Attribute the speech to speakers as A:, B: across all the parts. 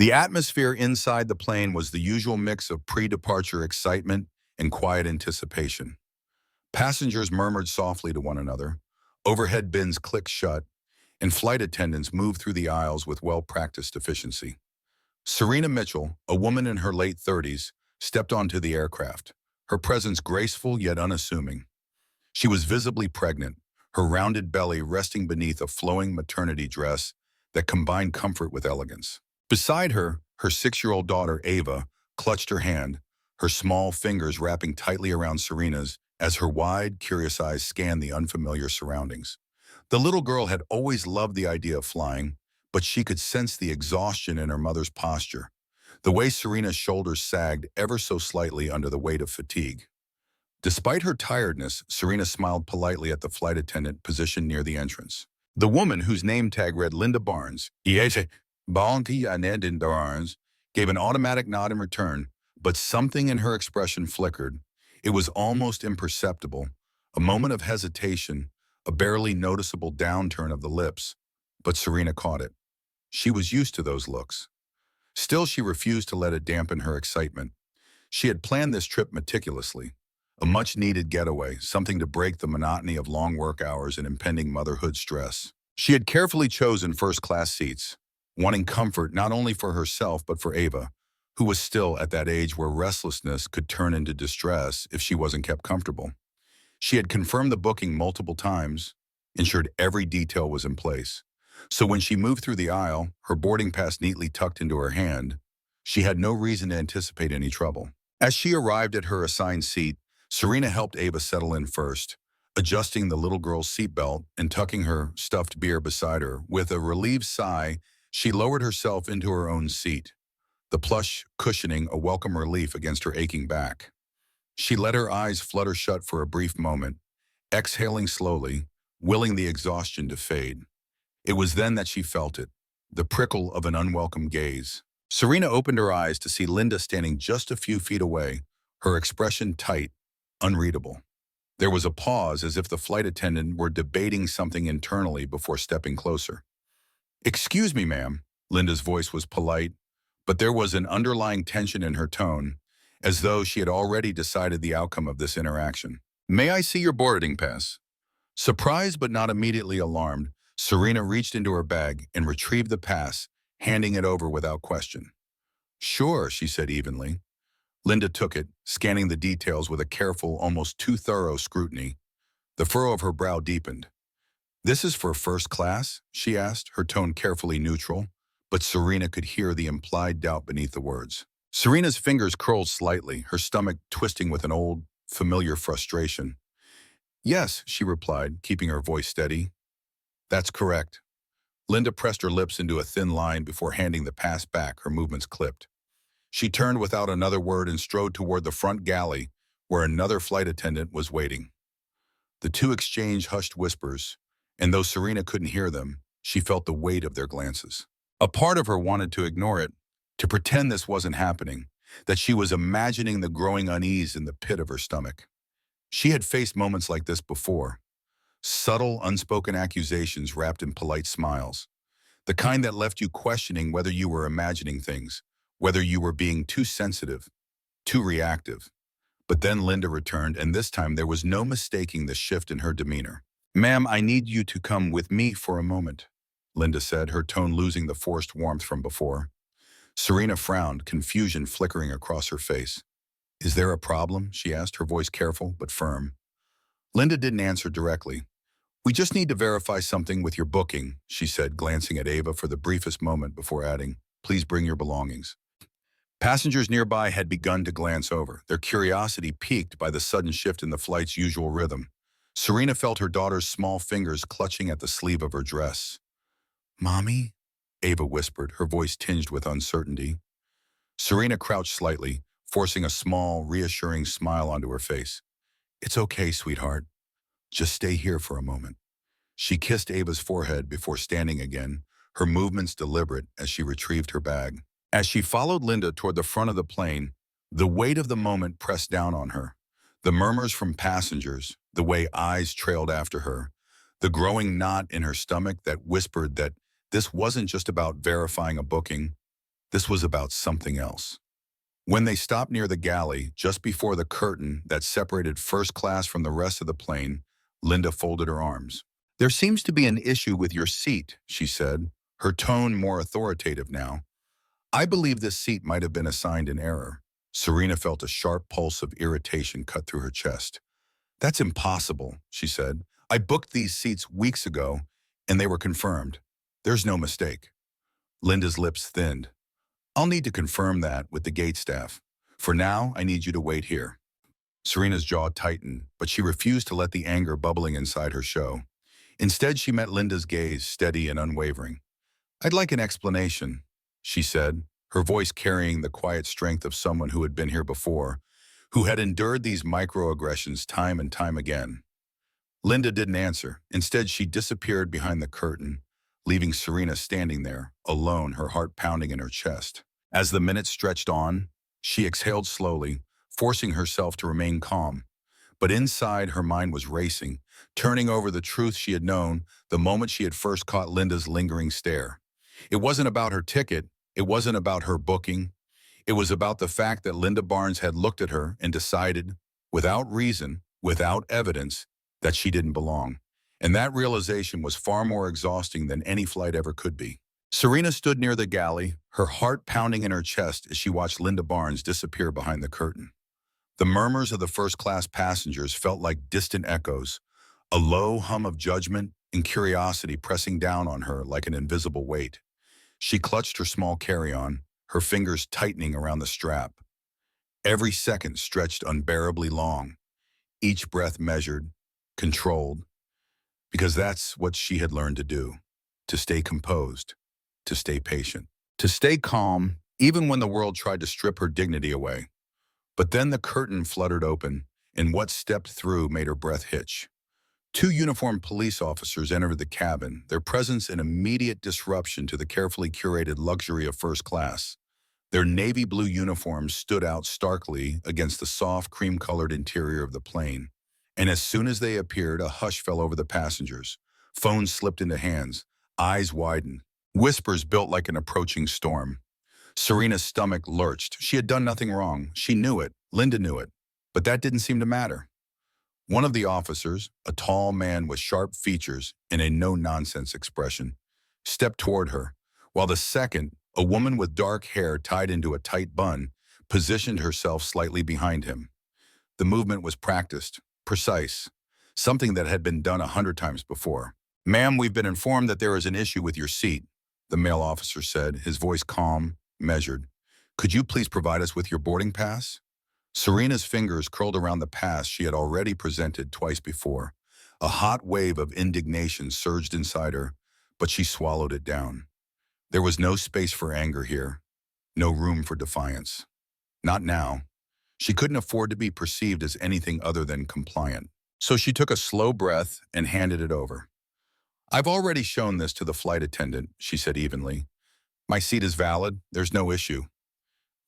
A: The atmosphere inside the plane was the usual mix of pre-departure excitement and quiet anticipation. Passengers murmured softly to one another, overhead bins clicked shut, and flight attendants moved through the aisles with well-practiced efficiency. Serena Mitchell, a woman in her late 30s, stepped onto the aircraft, her presence graceful yet unassuming. She was visibly pregnant, her rounded belly resting beneath a flowing maternity dress that combined comfort with elegance. Beside her, her 6-year-old daughter, Ava, clutched her hand, her small fingers wrapping tightly around Serena's as her wide, curious eyes scanned the unfamiliar surroundings. The little girl had always loved the idea of flying, but she could sense the exhaustion in her mother's posture, the way Serena's shoulders sagged ever so slightly under the weight of fatigue. Despite her tiredness, Serena smiled politely at the flight attendant positioned near the entrance. The woman, whose name tag read Linda Barnes, Bounty and Barnes, gave an automatic nod in return, but something in her expression flickered. It was almost imperceptible, a moment of hesitation, a barely noticeable downturn of the lips, but Serena caught it. She was used to those looks. Still, she refused to let it dampen her excitement. She had planned this trip meticulously, a much-needed getaway, something to break the monotony of long work hours and impending motherhood stress. She had carefully chosen first-class seats, wanting comfort not only for herself but for Ava, who was still at that age where restlessness could turn into distress if she wasn't kept comfortable. She had confirmed the booking multiple times, ensured every detail was in place. So when she moved through the aisle, her boarding pass neatly tucked into her hand, she had no reason to anticipate any trouble. As she arrived at her assigned seat, Serena helped Ava settle in first, adjusting the little girl's seatbelt and tucking her stuffed bear beside her. With a relieved sigh, she lowered herself into her own seat, the plush cushioning a welcome relief against her aching back. She let her eyes flutter shut for a brief moment, exhaling slowly, willing the exhaustion to fade. It was then that she felt it, the prickle of an unwelcome gaze. Serena opened her eyes to see Linda standing just a few feet away, her expression tight, unreadable. There was a pause as if the flight attendant were debating something internally before stepping closer. "Excuse me, ma'am." Linda's voice was polite, but there was an underlying tension in her tone, as though she had already decided the outcome of this interaction. "May I see your boarding pass?" Surprised but not immediately alarmed, Serena reached into her bag and retrieved the pass, handing it over without question. "Sure," she said evenly. Linda took it, scanning the details with a careful, almost too thorough scrutiny. The furrow of her brow deepened. "This is for first class?" she asked, her tone carefully neutral, but Serena could hear the implied doubt beneath the words. Serena's fingers curled slightly, her stomach twisting with an old, familiar frustration. "Yes," she replied, keeping her voice steady. "That's correct." Linda pressed her lips into a thin line before handing the pass back, her movements clipped. She turned without another word and strode toward the front galley, where another flight attendant was waiting. The two exchanged hushed whispers, and though Serena couldn't hear them, she felt the weight of their glances. A part of her wanted to ignore it, to pretend this wasn't happening, that she was imagining the growing unease in the pit of her stomach. She had faced moments like this before, subtle, unspoken accusations wrapped in polite smiles, the kind that left you questioning whether you were imagining things, whether you were being too sensitive, too reactive. But then Linda returned, and this time there was no mistaking the shift in her demeanor. "Ma'am, I need you to come with me for a moment," Linda said, her tone losing the forced warmth from before. Serena frowned, confusion flickering across her face. "Is there a problem?" she asked, her voice careful but firm. Linda didn't answer directly. "We just need to verify something with your booking," she said, glancing at Ava for the briefest moment before adding, "Please bring your belongings." Passengers nearby had begun to glance over, their curiosity piqued by the sudden shift in the flight's usual rhythm. Serena felt her daughter's small fingers clutching at the sleeve of her dress. "Mommy?" Ava whispered, her voice tinged with uncertainty. Serena crouched slightly, forcing a small, reassuring smile onto her face. "It's okay, sweetheart. Just stay here for a moment." She kissed Ava's forehead before standing again, her movements deliberate as she retrieved her bag. As she followed Linda toward the front of the plane, the weight of the moment pressed down on her. The murmurs from passengers, the way eyes trailed after her, the growing knot in her stomach that whispered that this wasn't just about verifying a booking, This was about something else. When they stopped near the galley, just before the curtain that separated first class from the rest of the plane, Linda folded her arms. "There seems to be an issue with your seat," she said, her tone more authoritative now. "I believe this seat might have been assigned in error." Serena felt a sharp pulse of irritation cut through her chest. "That's impossible," she said. "I booked these seats weeks ago, and they were confirmed. There's no mistake." Linda's lips thinned. "I'll need to confirm that with the gate staff. For now, I need you to wait here." Serena's jaw tightened, but she refused to let the anger bubbling inside her show. Instead, she met Linda's gaze, steady and unwavering. "I'd like an explanation," she said, her voice carrying the quiet strength of someone who had been here before, who had endured these microaggressions time and time again. Linda didn't answer. Instead, she disappeared behind the curtain, leaving Serena standing there, alone, her heart pounding in her chest. As the minutes stretched on, she exhaled slowly, forcing herself to remain calm. But inside, her mind was racing, turning over the truth she had known the moment she had first caught Linda's lingering stare. It wasn't about her ticket. It wasn't about her booking. It was about the fact that Linda Barnes had looked at her and decided, without reason, without evidence, that she didn't belong. And that realization was far more exhausting than any flight ever could be. Serena stood near the galley, her heart pounding in her chest as she watched Linda Barnes disappear behind the curtain. The murmurs of the first-class passengers felt like distant echoes, a low hum of judgment and curiosity pressing down on her like an invisible weight. She clutched her small carry-on, her fingers tightening around the strap. Every second stretched unbearably long, each breath measured, controlled, because that's what she had learned to do, to stay composed, to stay patient, to stay calm, even when the world tried to strip her dignity away. But then the curtain fluttered open, and what stepped through made her breath hitch. Two uniformed police officers entered the cabin, their presence an immediate disruption to the carefully curated luxury of first class. Their navy blue uniforms stood out starkly against the soft, cream-colored interior of the plane. And as soon as they appeared, a hush fell over the passengers. Phones slipped into hands, eyes widened. Whispers built like an approaching storm. Serena's stomach lurched. She had done nothing wrong. She knew it. Linda knew it. But that didn't seem to matter. One of the officers, a tall man with sharp features and a no-nonsense expression, stepped toward her, while the second, a woman with dark hair tied into a tight bun, positioned herself slightly behind him. The movement was practiced, precise, something that had been done 100 times before. "Ma'am, we've been informed that there is an issue with your seat," the male officer said, his voice calm, measured. "Could you please provide us with your boarding pass?" Serena's fingers curled around the pass she had already presented twice before. A hot wave of indignation surged inside her, but she swallowed it down. There was no space for anger here, no room for defiance. Not now. She couldn't afford to be perceived as anything other than compliant. So she took a slow breath and handed it over. "I've already shown this to the flight attendant," she said evenly. "My seat is valid. There's no issue."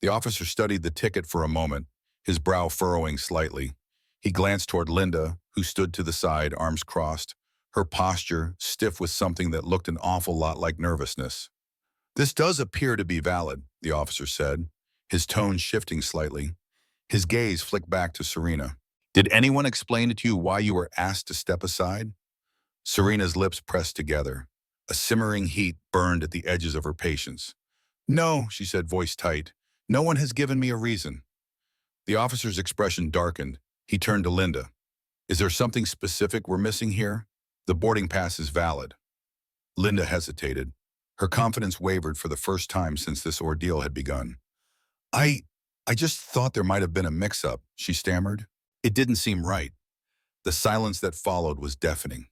A: The officer studied the ticket for a moment, his brow furrowing slightly. He glanced toward Linda, who stood to the side, arms crossed, her posture stiff with something that looked an awful lot like nervousness. "This does appear to be valid," the officer said, his tone shifting slightly. His gaze flicked back to Serena. "Did anyone explain to you why you were asked to step aside?" Serena's lips pressed together. A simmering heat burned at the edges of her patience. "No," she said, voice tight. "No one has given me a reason." The officer's expression darkened. He turned to Linda. "Is there something specific we're missing here?" "The boarding pass is valid." Linda hesitated. Her confidence wavered for the first time since this ordeal had begun. I just thought there might have been a mix-up," she stammered. It didn't seem right. The silence that followed was deafening.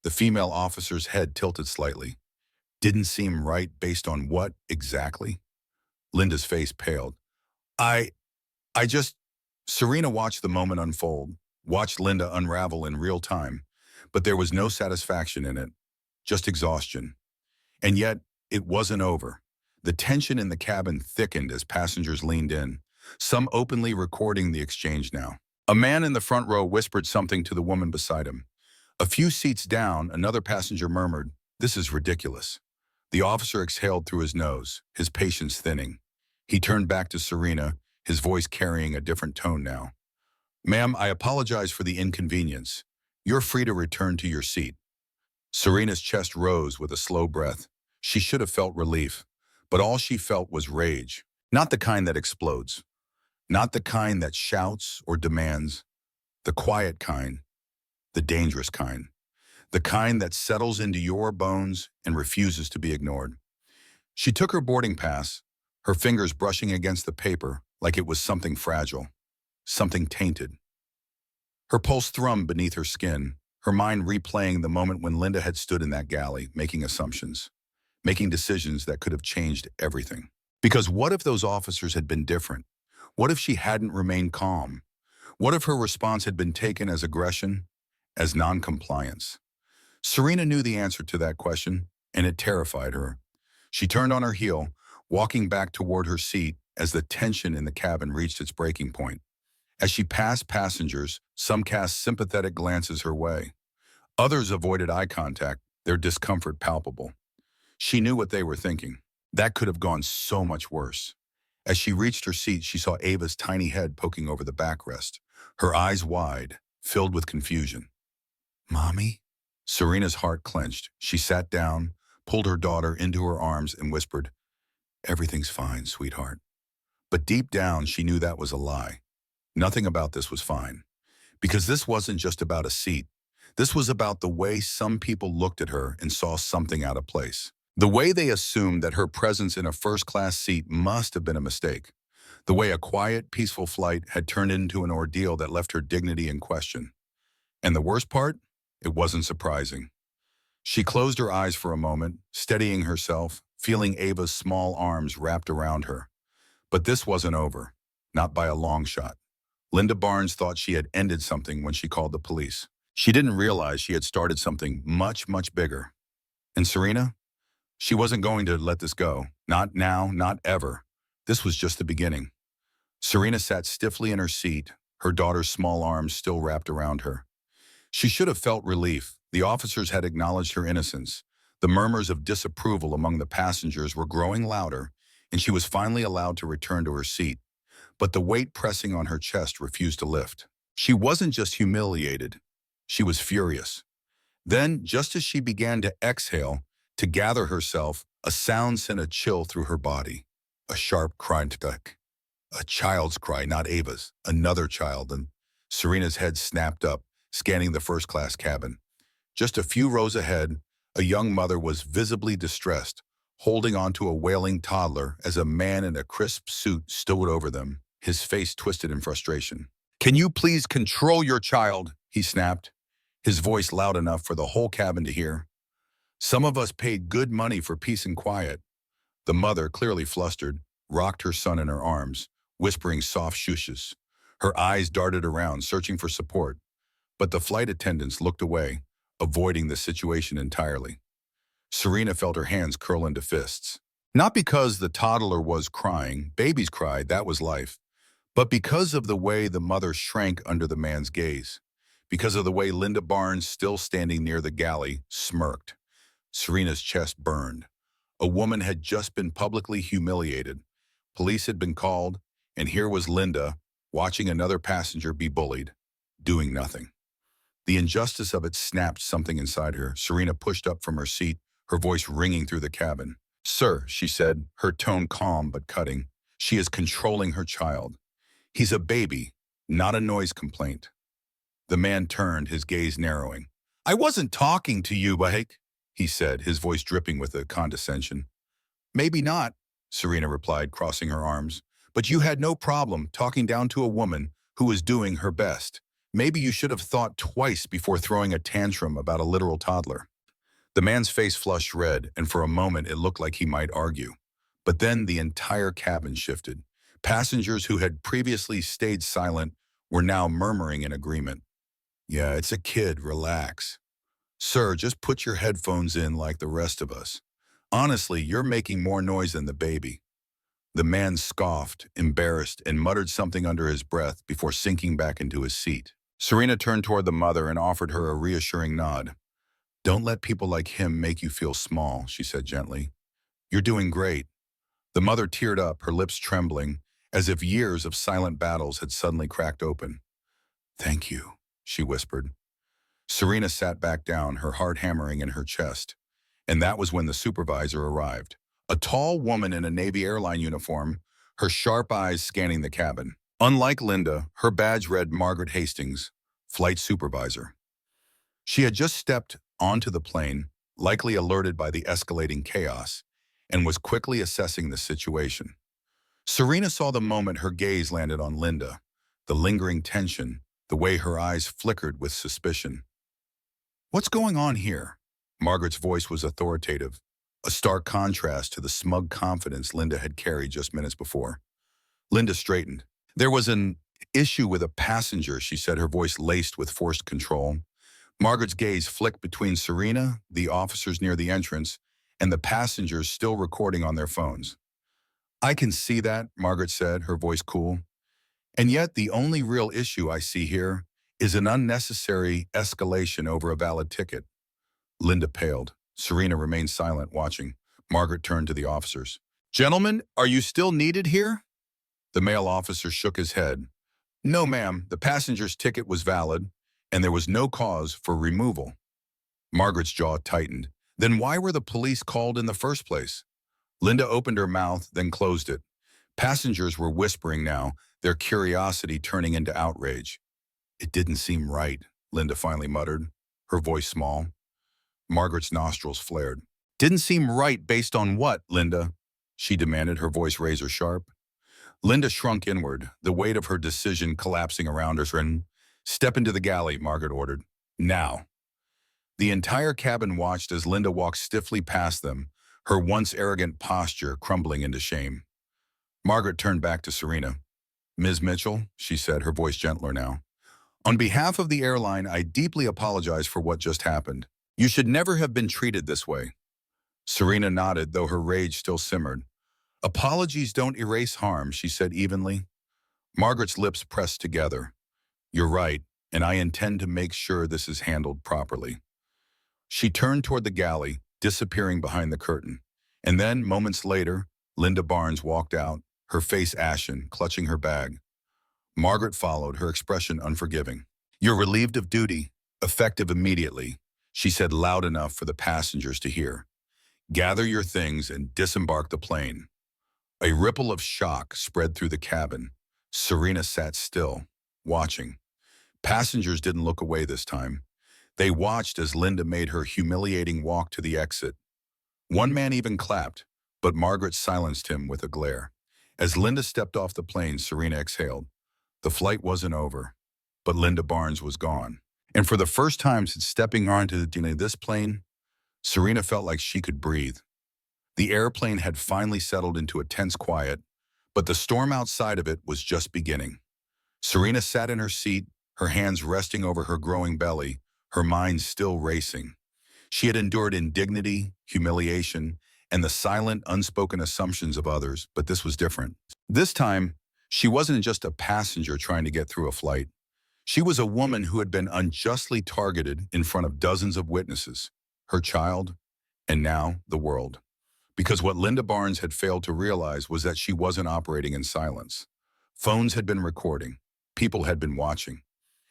A: The female officer's head tilted slightly. Didn't seem right based on what, exactly? Linda's face paled. I just... Serena watched the moment unfold, watched Linda unravel in real time, but there was no satisfaction in it, just exhaustion. And yet, it wasn't over. The tension in the cabin thickened as passengers leaned in, some openly recording the exchange now. A man in the front row whispered something to the woman beside him. A few seats down, another passenger murmured, "This is ridiculous." The officer exhaled through his nose, his patience thinning. He turned back to Serena, his voice carrying a different tone now. Ma'am, I apologize for the inconvenience. You're free to return to your seat. Serena's chest rose with a slow breath. She should have felt relief, but all she felt was rage. Not the kind that explodes, not the kind that shouts or demands, the quiet kind, the dangerous kind, the kind that settles into your bones and refuses to be ignored. She took her boarding pass, her fingers brushing against the paper like it was something fragile, something tainted. Her pulse thrummed beneath her skin, her mind replaying the moment when Linda had stood in that galley, making assumptions, making decisions that could have changed everything. Because what if those officers had been different? What if she hadn't remained calm? What if her response had been taken as aggression, as noncompliance? Serena knew the answer to that question, and it terrified her. She turned on her heel, walking back toward her seat as the tension in the cabin reached its breaking point. As she passed passengers, some cast sympathetic glances her way. Others avoided eye contact, their discomfort palpable. She knew what they were thinking. That could have gone so much worse. As she reached her seat, she saw Ava's tiny head poking over the backrest, her eyes wide, filled with confusion. Mommy? Serena's heart clenched. She sat down, pulled her daughter into her arms, and whispered, "Everything's fine, sweetheart." But deep down, she knew that was a lie. Nothing about this was fine. Because this wasn't just about a seat. This was about the way some people looked at her and saw something out of place. The way they assumed that her presence in a first-class seat must have been a mistake. The way a quiet, peaceful flight had turned into an ordeal that left her dignity in question. And the worst part? It wasn't surprising. She closed her eyes for a moment, steadying herself, feeling Ava's small arms wrapped around her. But this wasn't over. Not by a long shot. Linda Barnes thought she had ended something when she called the police. She didn't realize she had started something much, much bigger. And Serena? She wasn't going to let this go. Not now, not ever. This was just the beginning. Serena sat stiffly in her seat, her daughter's small arms still wrapped around her. She should have felt relief. The officers had acknowledged her innocence. The murmurs of disapproval among the passengers were growing louder, and she was finally allowed to return to her seat. But the weight pressing on her chest refused to lift. She wasn't just humiliated. She was furious. Then, just as she began to exhale, to gather herself, a sound sent a chill through her body. A sharp cry. A child's cry, not Ava's. Another child, and Serena's head snapped up, scanning the first-class cabin. Just a few rows ahead, a young mother was visibly distressed, holding onto a wailing toddler as a man in a crisp suit stood over them, his face twisted in frustration. "Can you please control your child?" he snapped, his voice loud enough for the whole cabin to hear. "Some of us paid good money for peace and quiet." The mother, clearly flustered, rocked her son in her arms, whispering soft shushes. Her eyes darted around, searching for support. But the flight attendants looked away, avoiding the situation entirely. Serena felt her hands curl into fists. Not because the toddler was crying, babies cried, that was life, but because of the way the mother shrank under the man's gaze, because of the way Linda Barnes, still standing near the galley, smirked. Serena's chest burned. A woman had just been publicly humiliated. Police had been called, and here was Linda, watching another passenger be bullied, doing nothing. The injustice of it snapped something inside her. Serena pushed up from her seat, her voice ringing through the cabin. "Sir," she said, her tone calm but cutting, "she is controlling her child. He's a baby, not a noise complaint." The man turned, his gaze narrowing. "I wasn't talking to you, Bahik," he said, his voice dripping with a condescension. "Maybe not," Serena replied, crossing her arms, "but you had no problem talking down to a woman who was doing her best. Maybe you should have thought twice before throwing a tantrum about a literal toddler." The man's face flushed red, and for a moment it looked like he might argue. But then the entire cabin shifted. Passengers who had previously stayed silent were now murmuring in agreement. "Yeah, it's a kid, relax. Sir, just put your headphones in like the rest of us. Honestly, you're making more noise than the baby." The man scoffed, embarrassed, and muttered something under his breath before sinking back into his seat. Serena turned toward the mother and offered her a reassuring nod. "Don't let people like him make you feel small," she said gently. "You're doing great. The mother teared up, her lips trembling, as if years of silent battles had suddenly cracked open. "Thank you," she whispered. Serena sat back down, her heart hammering in her chest. And that was when the supervisor arrived. A tall woman in a Navy airline uniform, her sharp eyes scanning the cabin. Unlike Linda, her badge read Margaret Hastings, flight supervisor. She had just stepped onto the plane, likely alerted by the escalating chaos, and was quickly assessing the situation. Serena saw the moment her gaze landed on Linda, the lingering tension, the way her eyes flickered with suspicion. "What's going on here?" Margaret's voice was authoritative, a stark contrast to the smug confidence Linda had carried just minutes before. Linda straightened. "There was an issue with a passenger," she said, her voice laced with forced control. Margaret's gaze flicked between Serena, the officers near the entrance, and the passengers still recording on their phones. "I can see that," Margaret said, her voice cool. "And yet the only real issue I see here is an unnecessary escalation over a valid ticket." Linda paled. Serena remained silent, watching. Margaret turned to the officers. "Gentlemen, are you still needed here?" The male officer shook his head. "No, ma'am, the passenger's ticket was valid, and there was no cause for removal." Margaret's jaw tightened. Then why were the police called in the first place? Linda opened her mouth, then closed it. Passengers were whispering now, their curiosity turning into outrage. "It didn't seem right," Linda finally muttered, her voice small. Margaret's nostrils flared. "Didn't seem right based on what, Linda?" she demanded, her voice razor sharp. Linda shrunk inward, the weight of her decision collapsing around her. "Step into the galley," Margaret ordered. "Now." The entire cabin watched as Linda walked stiffly past them, her once arrogant posture crumbling into shame. Margaret turned back to Serena. "Ms. Mitchell," she said, her voice gentler now. "On behalf of the airline, I deeply apologize for what just happened. You should never have been treated this way." Serena nodded, though her rage still simmered. "Apologies don't erase harm," she said evenly. Margaret's lips pressed together. "You're right, and I intend to make sure this is handled properly." She turned toward the galley, disappearing behind the curtain. And then, moments later, Linda Barnes walked out, her face ashen, clutching her bag. Margaret followed, her expression unforgiving. "You're relieved of duty, effective immediately," she said loud enough for the passengers to hear. "Gather your things and disembark the plane." A ripple of shock spread through the cabin. Serena sat still, watching. Passengers didn't look away this time. They watched as Linda made her humiliating walk to the exit. One man even clapped, but Margaret silenced him with a glare. As Linda stepped off the plane, Serena exhaled. The flight wasn't over, but Linda Barnes was gone. And for the first time since stepping onto this plane, Serena felt like she could breathe. The airplane had finally settled into a tense quiet, but the storm outside of it was just beginning. Serena sat in her seat, her hands resting over her growing belly, her mind still racing. She had endured indignity, humiliation, and the silent, unspoken assumptions of others, but this was different. This time, she wasn't just a passenger trying to get through a flight. She was a woman who had been unjustly targeted in front of dozens of witnesses, her child, and now the world. Because what Linda Barnes had failed to realize was that she wasn't operating in silence. Phones had been recording. People had been watching.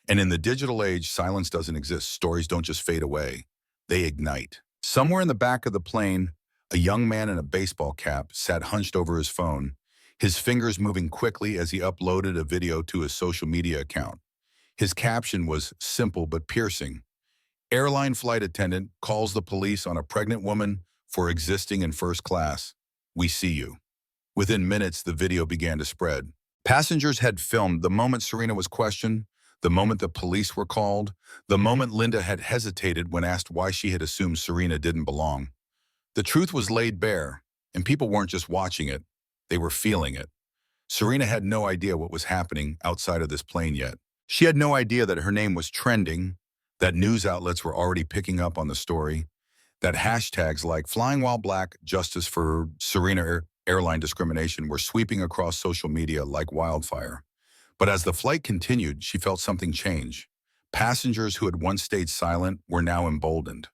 A: And in the digital age, silence doesn't exist. Stories don't just fade away. They ignite. Somewhere in the back of the plane, a young man in a baseball cap sat hunched over his phone, his fingers moving quickly as he uploaded a video to his social media account. His caption was simple but piercing. "Airline flight attendant calls the police on a pregnant woman for existing in first class. We see you." Within minutes, the video began to spread. Passengers had filmed the moment Serena was questioned, the moment the police were called, the moment Linda had hesitated when asked why she had assumed Serena didn't belong. The truth was laid bare, and people weren't just watching it, they were feeling it. Serena had no idea what was happening outside of this plane yet. She had no idea that her name was trending, that news outlets were already picking up on the story, that hashtags like "Flying While Black, Justice for Serena Airline Discrimination" were sweeping across social media like wildfire. But as the flight continued, she felt something change. Passengers who had once stayed silent were now emboldened.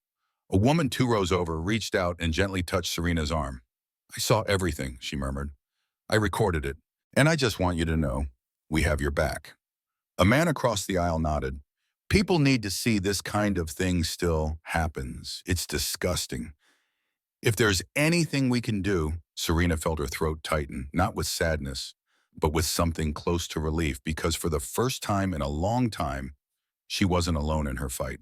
A: A woman 2 rows over reached out and gently touched Serena's arm. I saw everything, she murmured. I recorded it, and I just want you to know, we have your back. A man across the aisle nodded. People need to see this kind of thing still happens. It's disgusting. If there's anything we can do, Serena felt her throat tighten, not with sadness, but with something close to relief, because for the first time in a long time, she wasn't alone in her fight.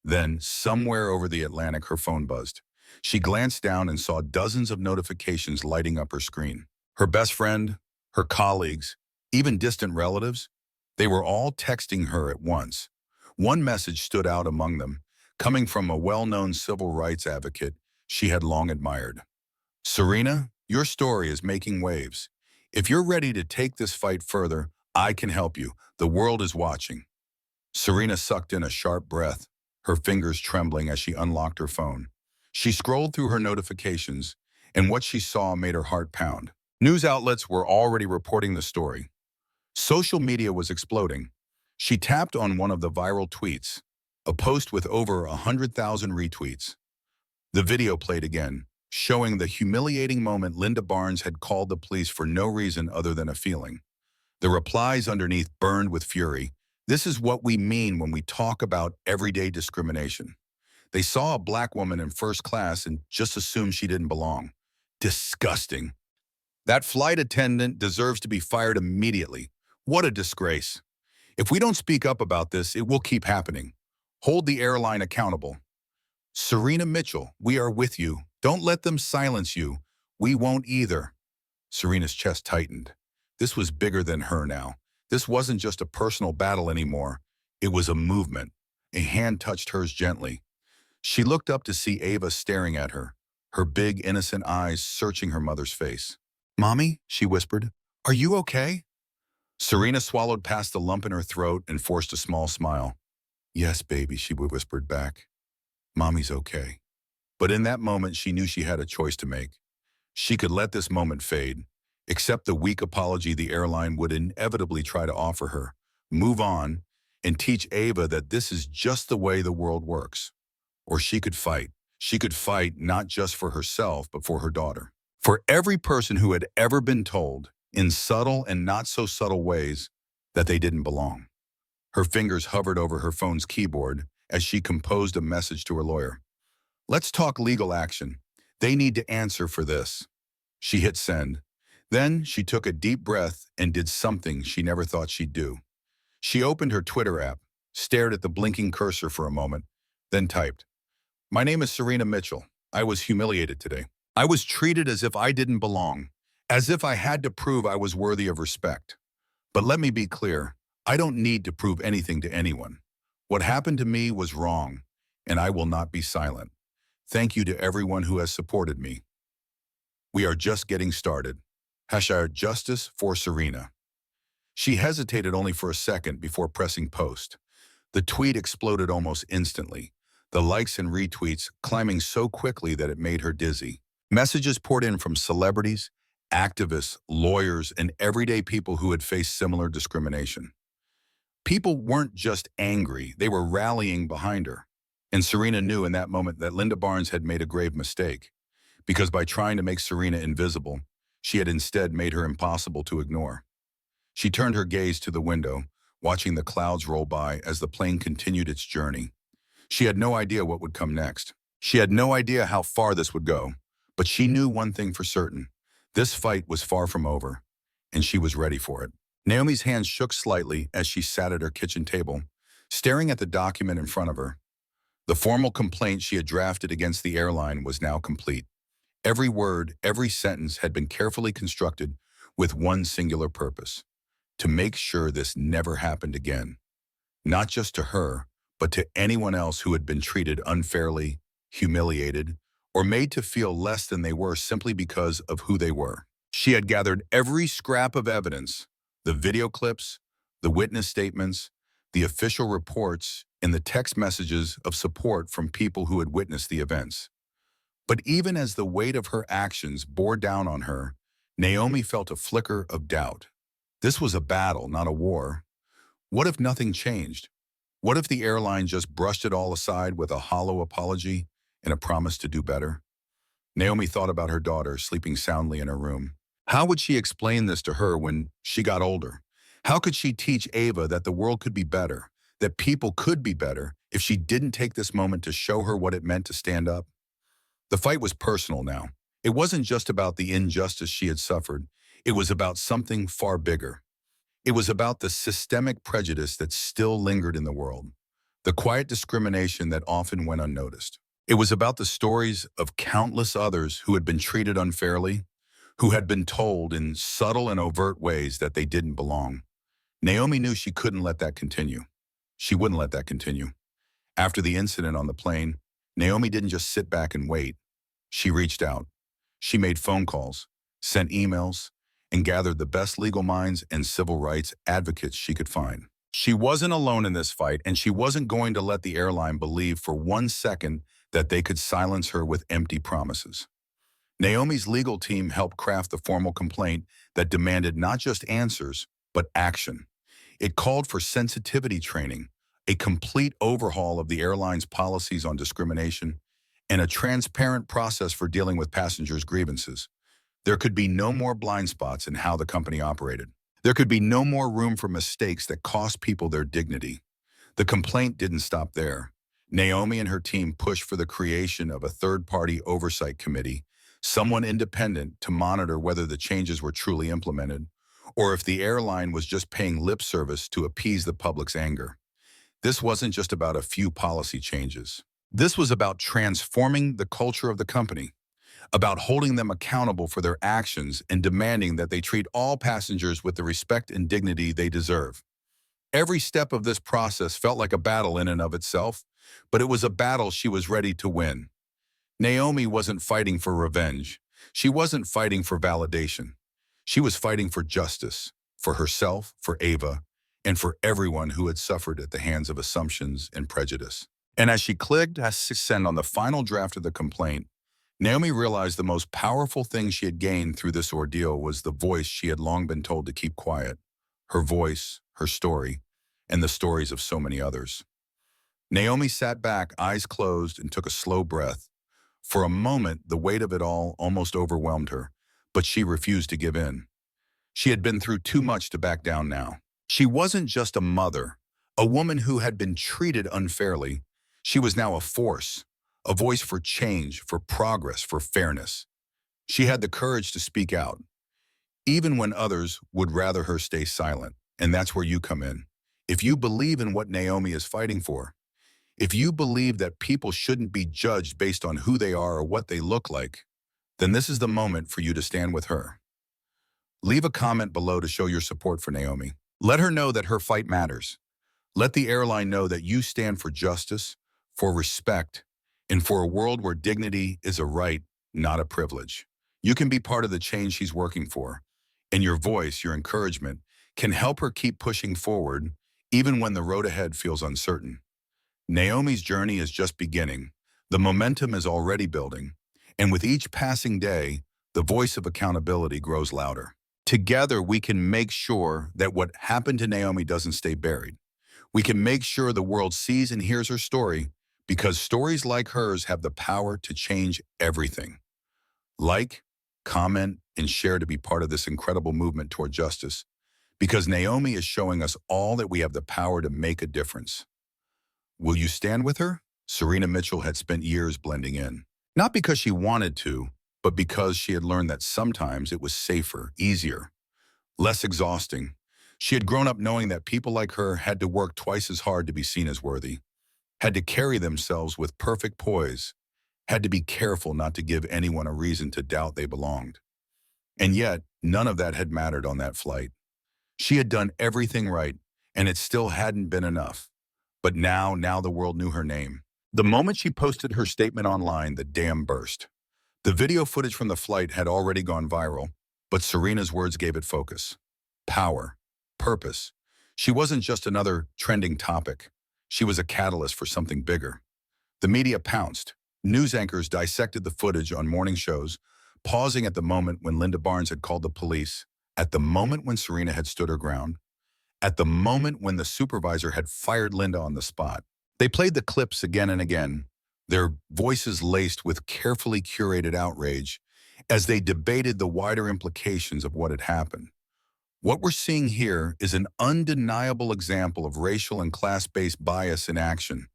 A: Then, somewhere over the Atlantic, her phone buzzed. She glanced down and saw dozens of notifications lighting up her screen. Her best friend, her colleagues, even distant relatives, they were all texting her at once. One message stood out among them, coming from a well-known civil rights advocate she had long admired. Serena, your story is making waves. If you're ready to take this fight further, I can help you. The world is watching. Serena sucked in a sharp breath, her fingers trembling as she unlocked her phone. She scrolled through her notifications, and what she saw made her heart pound. News outlets were already reporting the story. Social media was exploding. She tapped on one of the viral tweets, a post with over 100,000 retweets. The video played again, showing the humiliating moment Linda Barnes had called the police for no reason other than a feeling. The replies underneath burned with fury. This is what we mean when we talk about everyday discrimination. They saw a black woman in first class and just assumed she didn't belong. Disgusting. That flight attendant deserves to be fired immediately. What a disgrace. If we don't speak up about this, it will keep happening. Hold the airline accountable. Serena Mitchell, we are with you. Don't let them silence you. We won't either. Serena's chest tightened. This was bigger than her now. This wasn't just a personal battle anymore. It was a movement. A hand touched hers gently. She looked up to see Ava staring at her, her big, innocent eyes searching her mother's face. Mommy, she whispered, are you okay? Serena swallowed past the lump in her throat and forced a small smile. Yes, baby, she whispered back. Mommy's okay. But in that moment, she knew she had a choice to make. She could let this moment fade, accept the weak apology the airline would inevitably try to offer her, move on, and teach Ava that this is just the way the world works. Or she could fight. She could fight not just for herself, but for her daughter. For every person who had ever been told, in subtle and not so subtle ways, that they didn't belong. Her fingers hovered over her phone's keyboard as she composed a message to her lawyer. Let's talk legal action. They need to answer for this. She hit send. Then she took a deep breath and did something she never thought she'd do. She opened her Twitter app, stared at the blinking cursor for a moment, then typed, My name is Serena Mitchell. I was humiliated today. I was treated as if I didn't belong, as if I had to prove I was worthy of respect. But let me be clear, I don't need to prove anything to anyone. What happened to me was wrong, and I will not be silent. Thank you to everyone who has supported me. We are just getting started. #Justice for Serena. She hesitated only for a second before pressing post. The tweet exploded almost instantly, the likes and retweets climbing so quickly that it made her dizzy. Messages poured in from celebrities, activists, lawyers, and everyday people who had faced similar discrimination. People weren't just angry, they were rallying behind her. And Serena knew in that moment that Linda Barnes had made a grave mistake, because by trying to make Serena invisible, she had instead made her impossible to ignore. She turned her gaze to the window, watching the clouds roll by as the plane continued its journey. She had no idea what would come next. She had no idea how far this would go, but she knew one thing for certain. This fight was far from over, and she was ready for it. Naomi's hands shook slightly as she sat at her kitchen table, staring at the document in front of her. The formal complaint she had drafted against the airline was now complete. Every word, every sentence had been carefully constructed with one singular purpose: to make sure this never happened again. Not just to her, but to anyone else who had been treated unfairly, humiliated, or made to feel less than they were simply because of who they were. She had gathered every scrap of evidence, the video clips, the witness statements, the official reports, and the text messages of support from people who had witnessed the events. But even as the weight of her actions bore down on her, Naomi felt a flicker of doubt. This was a battle, not a war. What if nothing changed? What if the airline just brushed it all aside with a hollow apology and a promise to do better? Naomi thought about her daughter sleeping soundly in her room. How would she explain this to her when she got older? How could she teach Ava that the world could be better, that people could be better, if she didn't take this moment to show her what it meant to stand up? The fight was personal now. It wasn't just about the injustice she had suffered. It was about something far bigger. It was about the systemic prejudice that still lingered in the world, the quiet discrimination that often went unnoticed. It was about the stories of countless others who had been treated unfairly, who had been told in subtle and overt ways that they didn't belong. Naomi knew she couldn't let that continue. She wouldn't let that continue. After the incident on the plane, Naomi didn't just sit back and wait. She reached out. She made phone calls, sent emails, and gathered the best legal minds and civil rights advocates she could find. She wasn't alone in this fight, and she wasn't going to let the airline believe for 1 second that they could silence her with empty promises. Naomi's legal team helped craft the formal complaint that demanded not just answers, but action. It called for sensitivity training, a complete overhaul of the airline's policies on discrimination, and a transparent process for dealing with passengers' grievances. There could be no more blind spots in how the company operated. There could be no more room for mistakes that cost people their dignity. The complaint didn't stop there. Naomi and her team pushed for the creation of a third-party oversight committee, someone independent to monitor whether the changes were truly implemented, or if the airline was just paying lip service to appease the public's anger. This wasn't just about a few policy changes. This was about transforming the culture of the company, about holding them accountable for their actions and demanding that they treat all passengers with the respect and dignity they deserve. Every step of this process felt like a battle in and of itself, but it was a battle she was ready to win. Naomi wasn't fighting for revenge. She wasn't fighting for validation. She was fighting for justice, for herself, for Ava, and for everyone who had suffered at the hands of assumptions and prejudice. And as she clicked send on the final draft of the complaint, Naomi realized the most powerful thing she had gained through this ordeal was the voice she had long been told to keep quiet. Her voice, her story, and the stories of so many others. Naomi sat back, eyes closed, and took a slow breath. For a moment, the weight of it all almost overwhelmed her, but she refused to give in. She had been through too much to back down now. She wasn't just a mother, a woman who had been treated unfairly. She was now a force, a voice for change, for progress, for fairness. She had the courage to speak out, even when others would rather her stay silent. And that's where you come in. If you believe in what Naomi is fighting for, if you believe that people shouldn't be judged based on who they are or what they look like, then this is the moment for you to stand with her. Leave a comment below to show your support for Naomi. Let her know that her fight matters. Let the airline know that you stand for justice, for respect, and for a world where dignity is a right, not a privilege. You can be part of the change she's working for, and your voice, your encouragement, can help her keep pushing forward, even when the road ahead feels uncertain. Naomi's journey is just beginning. The momentum is already building, and with each passing day, the voice of accountability grows louder. Together, we can make sure that what happened to Naomi doesn't stay buried. We can make sure the world sees and hears her story, because stories like hers have the power to change everything. Like, comment, and share to be part of this incredible movement toward justice, because Naomi is showing us all that we have the power to make a difference. Will you stand with her? Serena Mitchell had spent years blending in, not because she wanted to, but because she had learned that sometimes it was safer, easier, less exhausting. She had grown up knowing that people like her had to work twice as hard to be seen as worthy, had to carry themselves with perfect poise, had to be careful not to give anyone a reason to doubt they belonged. And yet, none of that had mattered on that flight. She had done everything right, and it still hadn't been enough. But now the world knew her name. The moment she posted her statement online, the dam burst. The video footage from the flight had already gone viral, but Serena's words gave it focus. Power. Purpose. She wasn't just another trending topic. She was a catalyst for something bigger. The media pounced. News anchors dissected the footage on morning shows, pausing at the moment when Linda Barnes had called the police, at the moment when Serena had stood her ground, at the moment when the supervisor had fired Linda on the spot. They played the clips again and again, their voices laced with carefully curated outrage as they debated the wider implications of what had happened. What we're seeing here is an undeniable example of racial and class-based bias in action,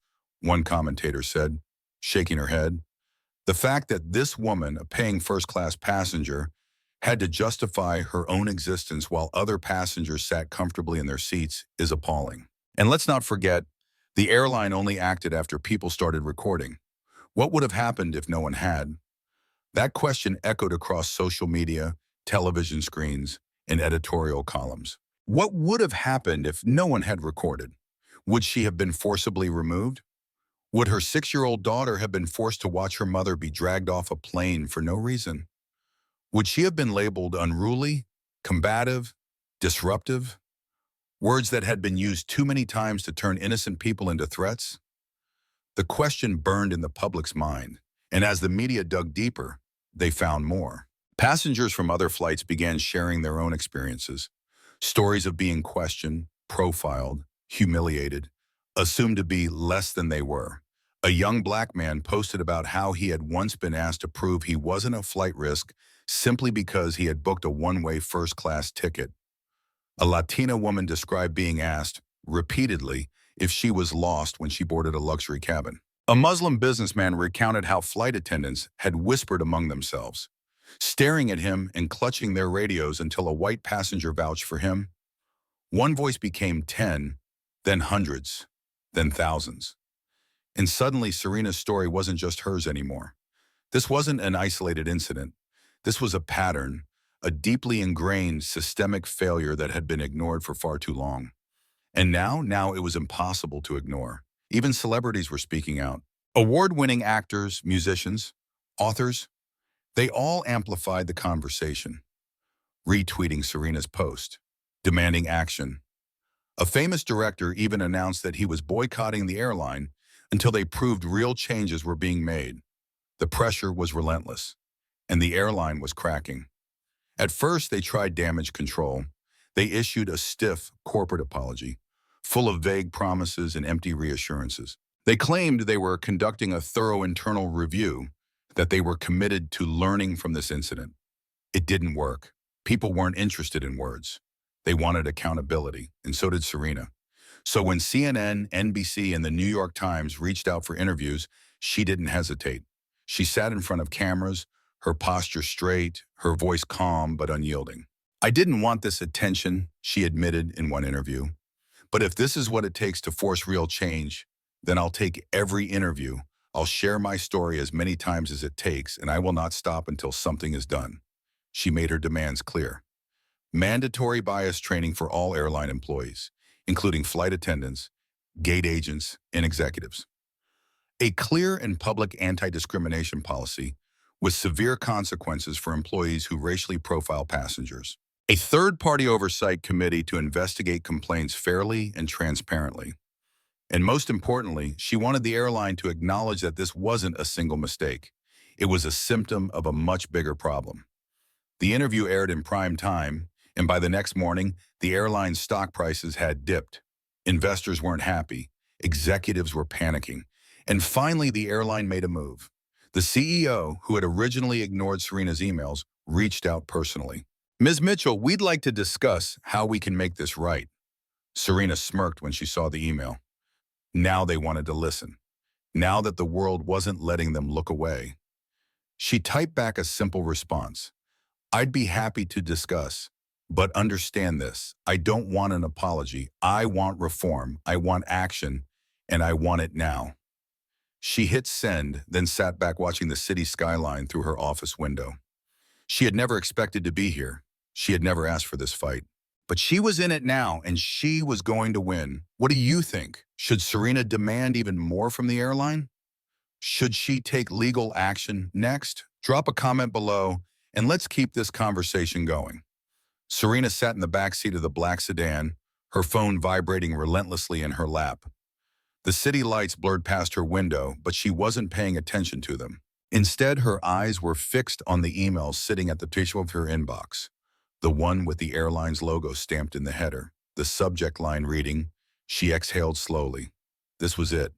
A: one commentator said, shaking her head. The fact that this woman, a paying first-class passenger, had to justify her own existence while other passengers sat comfortably in their seats is appalling. And let's not forget, the airline only acted after people started recording. What would have happened if no one had? That question echoed across social media, television screens, and editorial columns. What would have happened if no one had recorded? Would she have been forcibly removed? Would her 6-year-old daughter have been forced to watch her mother be dragged off a plane for no reason? Would she have been labeled unruly, combative, disruptive? Words that had been used too many times to turn innocent people into threats? The question burned in the public's mind, and as the media dug deeper, they found more. Passengers from other flights began sharing their own experiences, stories of being questioned, profiled, humiliated, assumed to be less than they were. A young black man posted about how he had once been asked to prove he wasn't a flight risk simply because he had booked a one-way first-class ticket. A Latina woman described being asked, repeatedly, if she was lost when she boarded a luxury cabin. A Muslim businessman recounted how flight attendants had whispered among themselves, staring at him and clutching their radios until a white passenger vouched for him. One voice became 10, then hundreds, then thousands. And suddenly Serena's story wasn't just hers anymore. This wasn't an isolated incident. This was a pattern, a deeply ingrained systemic failure that had been ignored for far too long. And now it was impossible to ignore. Even celebrities were speaking out. Award-winning actors, musicians, authors, they all amplified the conversation, retweeting Serena's post, demanding action. A famous director even announced that he was boycotting the airline until they proved real changes were being made. The pressure was relentless, and the airline was cracking. At first, they tried damage control. They issued a stiff corporate apology, full of vague promises and empty reassurances. They claimed they were conducting a thorough internal review, that they were committed to learning from this incident. It didn't work. People weren't interested in words. They wanted accountability, and so did Serena. So when CNN, NBC, and the New York Times reached out for interviews, she didn't hesitate. She sat in front of cameras, her posture straight, her voice calm but unyielding. "I didn't want this attention," she admitted in one interview. "But if this is what it takes to force real change, then I'll take every interview. I'll share my story as many times as it takes, and I will not stop until something is done." She made her demands clear. Mandatory bias training for all airline employees, including flight attendants, gate agents, and executives. A clear and public anti-discrimination policy with severe consequences for employees who racially profile passengers. A third-party oversight committee to investigate complaints fairly and transparently. And most importantly, she wanted the airline to acknowledge that this wasn't a single mistake. It was a symptom of a much bigger problem. The interview aired in prime time, and by the next morning, the airline's stock prices had dipped. Investors weren't happy. Executives were panicking. And finally, the airline made a move. The CEO, who had originally ignored Serena's emails, reached out personally. "Ms. Mitchell, we'd like to discuss how we can make this right." Serena smirked when she saw the email. Now they wanted to listen. Now that the world wasn't letting them look away. She typed back a simple response. "I'd be happy to discuss, but understand this. I don't want an apology. I want reform. I want action, and I want it now." She hit send, then sat back watching the city skyline through her office window. She had never expected to be here. She had never asked for this fight. But she was in it now, and she was going to win. What do you think? Should Serena demand even more from the airline? Should she take legal action next? Drop a comment below, and let's keep this conversation going. Serena sat in the back seat of the black sedan, her phone vibrating relentlessly in her lap. The city lights blurred past her window, but she wasn't paying attention to them. Instead, her eyes were fixed on the email sitting at the top of her inbox, the one with the airline's logo stamped in the header, the subject line reading. She exhaled slowly. This was it.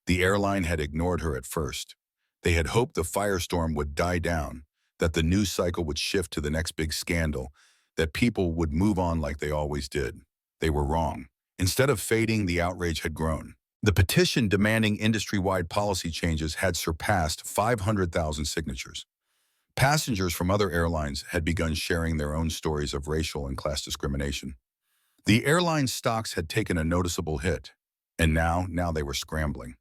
A: The airline had ignored her at first. They had hoped the firestorm would die down, that the news cycle would shift to the next big scandal, that people would move on like they always did. They were wrong. Instead of fading, the outrage had grown. The petition demanding industry-wide policy changes had surpassed 500,000 signatures. Passengers from other airlines had begun sharing their own stories of racial and class discrimination. The airline stocks had taken a noticeable hit, and now they were scrambling.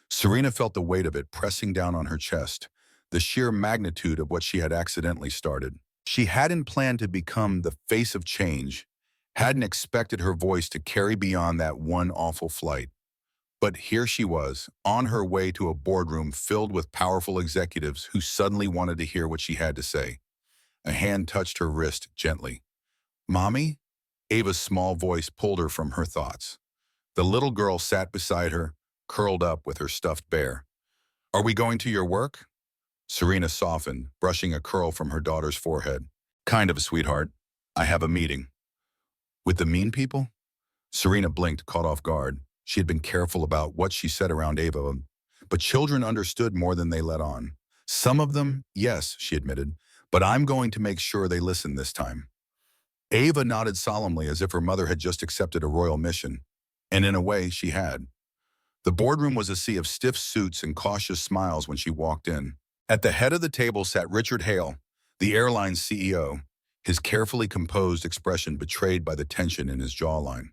A: Serena felt the weight of it pressing down on her chest, the sheer magnitude of what she had accidentally started. She hadn't planned to become the face of change, hadn't expected her voice to carry beyond that one awful flight. But here she was, on her way to a boardroom filled with powerful executives who suddenly wanted to hear what she had to say. A hand touched her wrist gently. "Mommy?" Ava's small voice pulled her from her thoughts. The little girl sat beside her, curled up with her stuffed bear. "Are we going to your work?" Serena softened, brushing a curl from her daughter's forehead. "Kind of, sweetheart. I have a meeting." "With the mean people?" Serena blinked, caught off guard. She had been careful about what she said around Ava, but children understood more than they let on. "Some of them, yes," she admitted, "but I'm going to make sure they listen this time." Ava nodded solemnly as if her mother had just accepted a royal mission, and in a way she had. The boardroom was a sea of stiff suits and cautious smiles when she walked in. At the head of the table sat Richard Hale, the airline's CEO, his carefully composed expression betrayed by the tension in his jawline.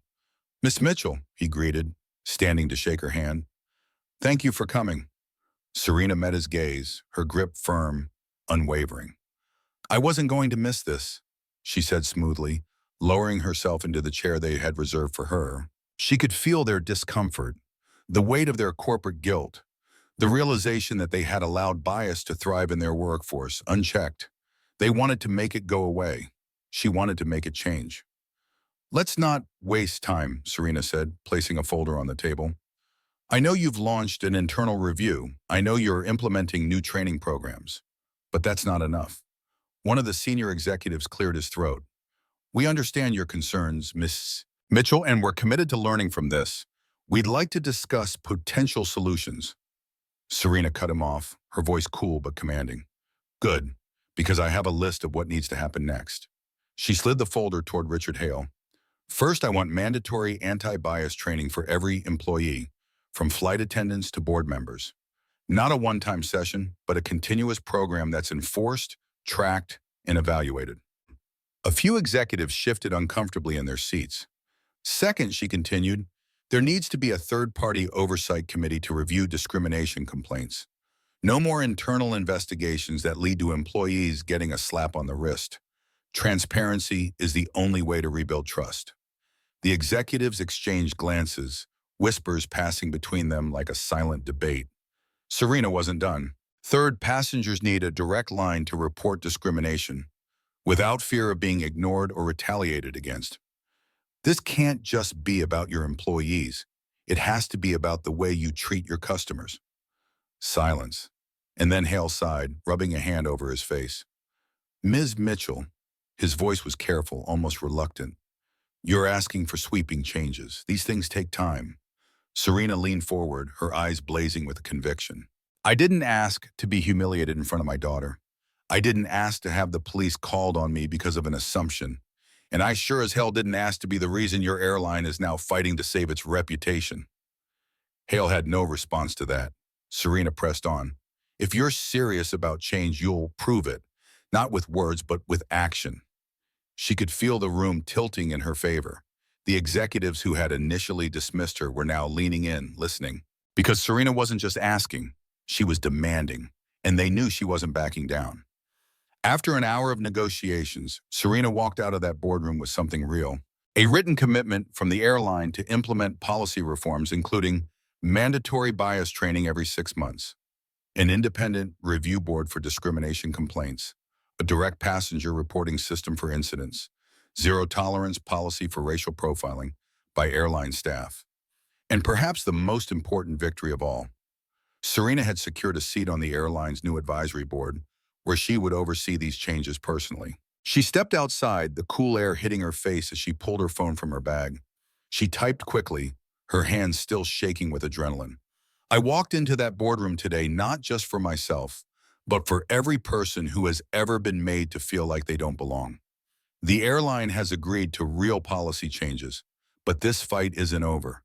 A: "Miss Mitchell," he greeted, standing to shake her hand. "Thank you for coming." Serena met his gaze, her grip firm, unwavering. "I wasn't going to miss this," she said smoothly, lowering herself into the chair they had reserved for her. She could feel their discomfort, the weight of their corporate guilt, the realization that they had allowed bias to thrive in their workforce, unchecked. They wanted to make it go away. She wanted to make it change. "Let's not waste time," Serena said, placing a folder on the table. "I know you've launched an internal review. I know you're implementing new training programs. But that's not enough." One of the senior executives cleared his throat. "We understand your concerns, Miss Mitchell, and we're committed to learning from this. We'd like to discuss potential solutions." Serena cut him off, her voice cool but commanding. "Good, because I have a list of what needs to happen next." She slid the folder toward Richard Hale. "First, I want mandatory anti-bias training for every employee, from flight attendants to board members. Not a one-time session, but a continuous program that's enforced, tracked, and evaluated." A few executives shifted uncomfortably in their seats. "Second," she continued, "there needs to be a third-party oversight committee to review discrimination complaints. No more internal investigations that lead to employees getting a slap on the wrist. Transparency is the only way to rebuild trust." The executives exchanged glances, whispers passing between them like a silent debate. Serena wasn't done. "Third, passengers need a direct line to report discrimination, without fear of being ignored or retaliated against. This can't just be about your employees. It has to be about the way you treat your customers." Silence. And then Hale sighed, rubbing a hand over his face. "Ms. Mitchell," his voice was careful, almost reluctant, "you're asking for sweeping changes. These things take time." Serena leaned forward, her eyes blazing with conviction. "I didn't ask to be humiliated in front of my daughter. I didn't ask to have the police called on me because of an assumption. And I sure as hell didn't ask to be the reason your airline is now fighting to save its reputation." Hale had no response to that. Serena pressed on. "If you're serious about change, you'll prove it. Not with words, but with action." She could feel the room tilting in her favor. The executives who had initially dismissed her were now leaning in, listening. Because Serena wasn't just asking, she was demanding, and they knew she wasn't backing down. After an hour of negotiations, Serena walked out of that boardroom with something real. A written commitment from the airline to implement policy reforms, including mandatory bias training every 6 months, an independent review board for discrimination complaints, a direct passenger reporting system for incidents, zero-tolerance policy for racial profiling by airline staff. And perhaps the most important victory of all, Serena had secured a seat on the airline's new advisory board, where she would oversee these changes personally. She stepped outside, the cool air hitting her face as she pulled her phone from her bag. She typed quickly, her hands still shaking with adrenaline. I walked into that boardroom today not just for myself, but for every person who has ever been made to feel like they don't belong. The airline has agreed to real policy changes, but this fight isn't over.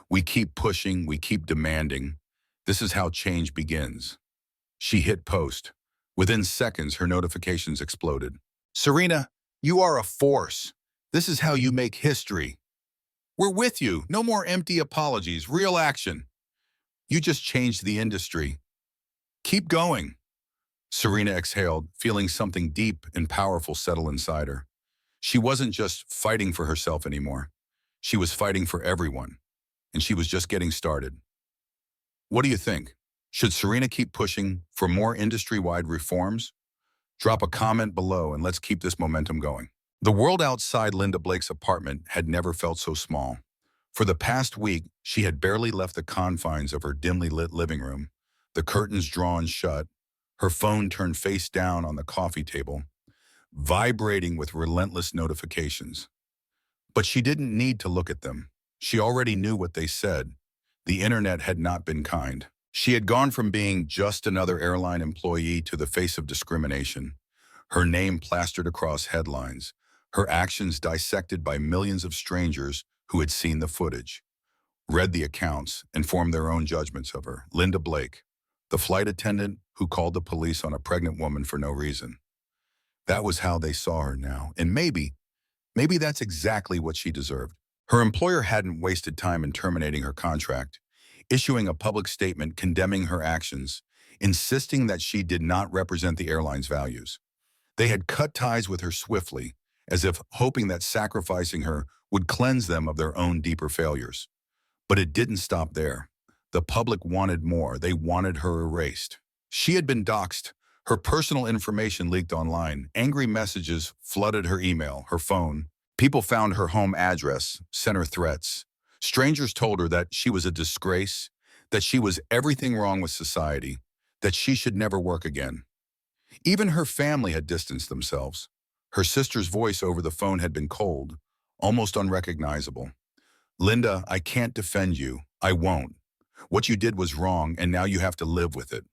A: We keep pushing, we keep demanding. This is how change begins. She hit post. Within seconds, her notifications exploded. Serena, you are a force. This is how you make history. We're with you. No more empty apologies, real action. You just changed the industry. Keep going. Serena exhaled, feeling something deep and powerful settle inside her. She wasn't just fighting for herself anymore. She was fighting for everyone, and she was just getting started. What do you think? Should Serena keep pushing for more industry-wide reforms? Drop a comment below and let's keep this momentum going. The world outside Linda Blake's apartment had never felt so small. For the past week, she had barely left the confines of her dimly lit living room, the curtains drawn shut, her phone turned face down on the coffee table, vibrating with relentless notifications. But she didn't need to look at them. She already knew what they said. The internet had not been kind. She had gone from being just another airline employee to the face of discrimination, her name plastered across headlines, her actions dissected by millions of strangers who had seen the footage, read the accounts, and formed their own judgments of her. Linda Blake, the flight attendant who called the police on a pregnant woman for no reason. That was how they saw her now, and maybe that's exactly what she deserved. Her employer hadn't wasted time in terminating her contract, issuing a public statement condemning her actions, insisting that she did not represent the airline's values. They had cut ties with her swiftly, as if hoping that sacrificing her would cleanse them of their own deeper failures. But it didn't stop there. The public wanted more. They wanted her erased. She had been doxxed. Her personal information leaked online. Angry messages flooded her email, her phone. People found her home address, sent her threats. Strangers told her that she was a disgrace, that she was everything wrong with society, that she should never work again. Even her family had distanced themselves. Her sister's voice over the phone had been cold, almost unrecognizable. Linda, I can't defend you. I won't. What you did was wrong, and now you have to live with it.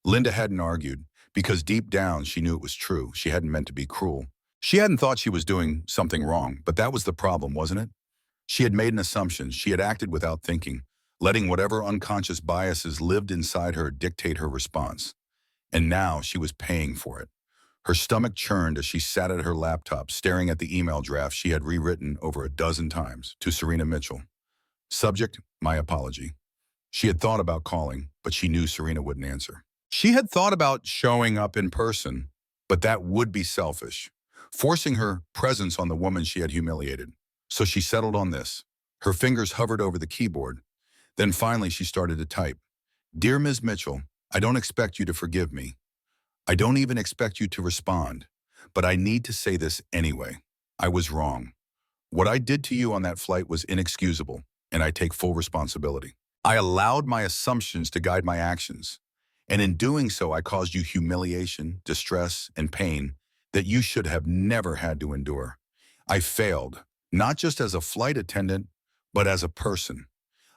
A: Linda hadn't argued, because deep down she knew it was true. She hadn't meant to be cruel. She hadn't thought she was doing something wrong, but that was the problem, wasn't it? She had made an assumption. She had acted without thinking, letting whatever unconscious biases lived inside her dictate her response. And now she was paying for it. Her stomach churned as she sat at her laptop, staring at the email draft she had rewritten over a dozen times to Serena Mitchell. Subject, my apology. She had thought about calling, but she knew Serena wouldn't answer. She had thought about showing up in person, but that would be selfish, forcing her presence on the woman she had humiliated. So she settled on this. Her fingers hovered over the keyboard. Then finally she started to type. Dear Ms. Mitchell, I don't expect you to forgive me. I don't even expect you to respond, but I need to say this anyway. I was wrong. What I did to you on that flight was inexcusable, and I take full responsibility. I allowed my assumptions to guide my actions, and in doing so, I caused you humiliation, distress, and pain that you should have never had to endure. I failed, not just as a flight attendant, but as a person.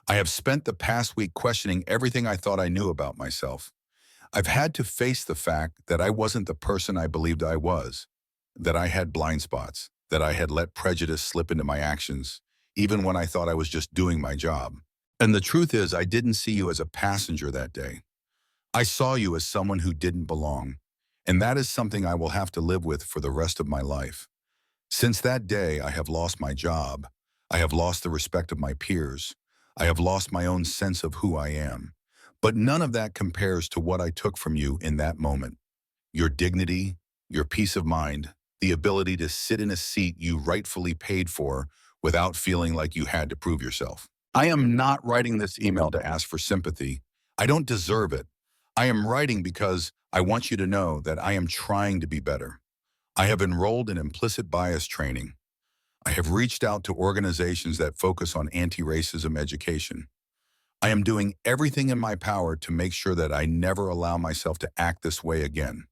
A: I have spent the past week questioning everything I thought I knew about myself. I've had to face the fact that I wasn't the person I believed I was, that I had blind spots, that I had let prejudice slip into my actions, even when I thought I was just doing my job. And the truth is, I didn't see you as a passenger that day. I saw you as someone who didn't belong, and that is something I will have to live with for the rest of my life. Since that day, I have lost my job. I have lost the respect of my peers. I have lost my own sense of who I am. But none of that compares to what I took from you in that moment. Your dignity, your peace of mind, the ability to sit in a seat you rightfully paid for without feeling like you had to prove yourself. I am not writing this email to ask for sympathy. I don't deserve it. I am writing because I want you to know that I am trying to be better. I have enrolled in implicit bias training. I have reached out to organizations that focus on anti-racism education. I am doing everything in my power to make sure that I never allow myself to act this way again.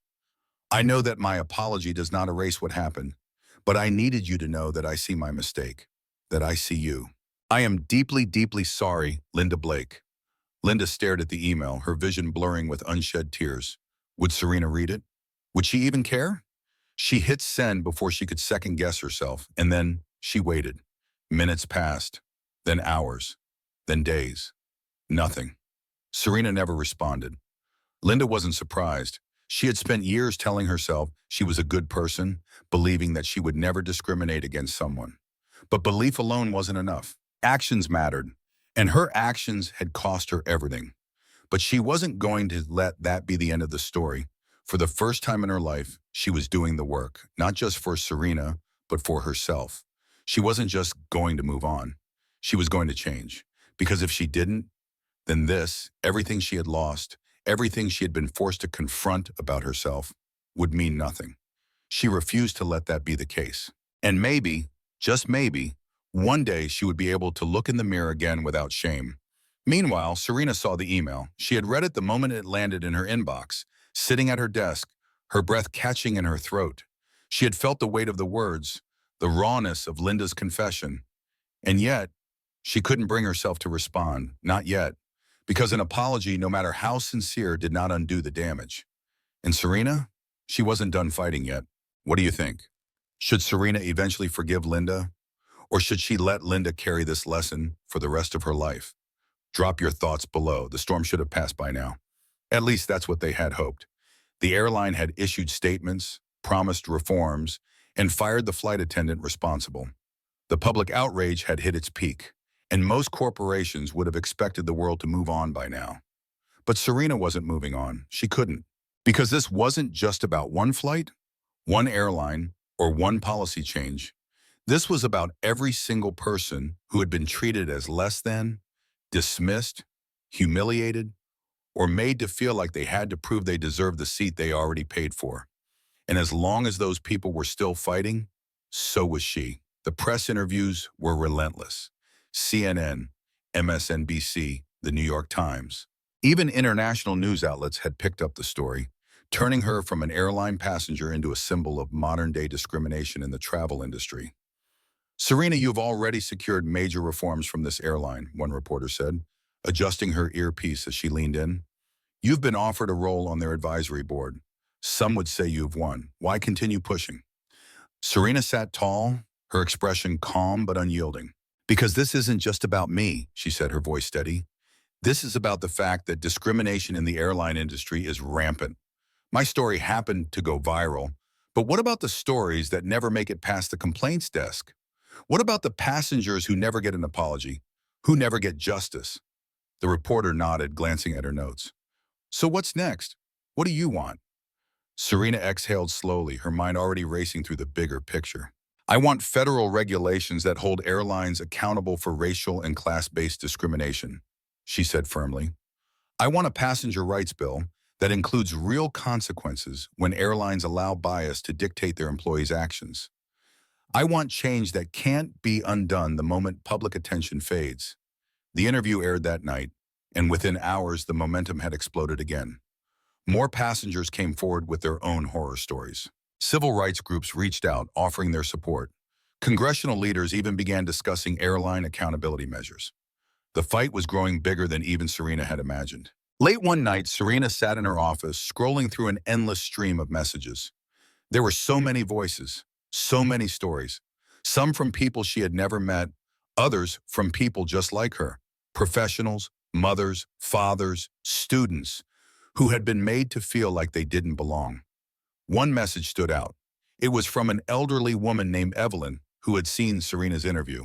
A: I know that my apology does not erase what happened, but I needed you to know that I see my mistake, that I see you. I am deeply, deeply sorry, Linda Blake. Linda stared at the email, her vision blurring with unshed tears. Would Serena read it? Would she even care? She hit send before she could second-guess herself, and then she waited. Minutes passed, then hours, then days. Nothing. Serena never responded. Linda wasn't surprised. She had spent years telling herself she was a good person, believing that she would never discriminate against someone. But belief alone wasn't enough. Actions mattered, and her actions had cost her everything. But she wasn't going to let that be the end of the story. For the first time in her life, she was doing the work, not just for Serena, but for herself. She wasn't just going to move on. She was going to change. Because if she didn't, then everything she had lost, everything she had been forced to confront about herself, would mean nothing. She refused to let that be the case. And maybe, just maybe, one day she would be able to look in the mirror again without shame. Meanwhile, Serena saw the email. She had read it the moment it landed in her inbox, sitting at her desk, her breath catching in her throat. She had felt the weight of the words, the rawness of Linda's confession. And yet, she couldn't bring herself to respond, not yet, because an apology, no matter how sincere, did not undo the damage. And Serena? She wasn't done fighting yet. What do you think? Should Serena eventually forgive Linda? Or should she let Linda carry this lesson for the rest of her life? Drop your thoughts below. The storm should have passed by now. At least that's what they had hoped. The airline had issued statements, promised reforms, and fired the flight attendant responsible. The public outrage had hit its peak, and most corporations would have expected the world to move on by now. But Serena wasn't moving on. She couldn't. Because this wasn't just about one flight, one airline, or one policy change. This was about every single person who had been treated as less than, dismissed, humiliated, or made to feel like they had to prove they deserved the seat they already paid for. And as long as those people were still fighting, so was she. The press interviews were relentless. CNN, MSNBC, the New York Times. Even international news outlets had picked up the story, turning her from an airline passenger into a symbol of modern-day discrimination in the travel industry. Serena, you've already secured major reforms from this airline, one reporter said, adjusting her earpiece as she leaned in. You've been offered a role on their advisory board. Some would say you've won. Why continue pushing? Serena sat tall, her expression calm but unyielding. Because this isn't just about me, she said, her voice steady. This is about the fact that discrimination in the airline industry is rampant. My story happened to go viral, but what about the stories that never make it past the complaints desk? What about the passengers who never get an apology, who never get justice? The reporter nodded, glancing at her notes. So what's next? What do you want? Serena exhaled slowly, her mind already racing through the bigger picture. I want federal regulations that hold airlines accountable for racial and class-based discrimination, she said firmly. I want a passenger rights bill that includes real consequences when airlines allow bias to dictate their employees' actions. I want change that can't be undone the moment public attention fades. The interview aired that night, and within hours the momentum had exploded again. More passengers came forward with their own horror stories. Civil rights groups reached out, offering their support. Congressional leaders even began discussing airline accountability measures. The fight was growing bigger than even Serena had imagined. Late one night, Serena sat in her office, scrolling through an endless stream of messages. There were so many voices, so many stories, some from people she had never met, others from people just like her, professionals, mothers, fathers, students, who had been made to feel like they didn't belong. One message stood out. It was from an elderly woman named Evelyn, who had seen Serena's interview.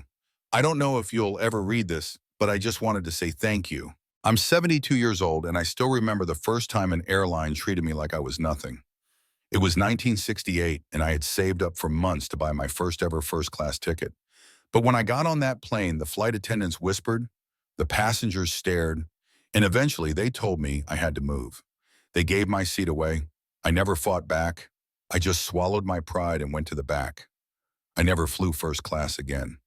A: I don't know if you'll ever read this, but I just wanted to say thank you. I'm 72 years old, and I still remember the first time an airline treated me like I was nothing. It was 1968, and I had saved up for months to buy my first ever first-class ticket. But when I got on that plane, the flight attendants whispered, the passengers stared, and eventually they told me I had to move. They gave my seat away. I never fought back. I just swallowed my pride and went to the back. I never flew first class again.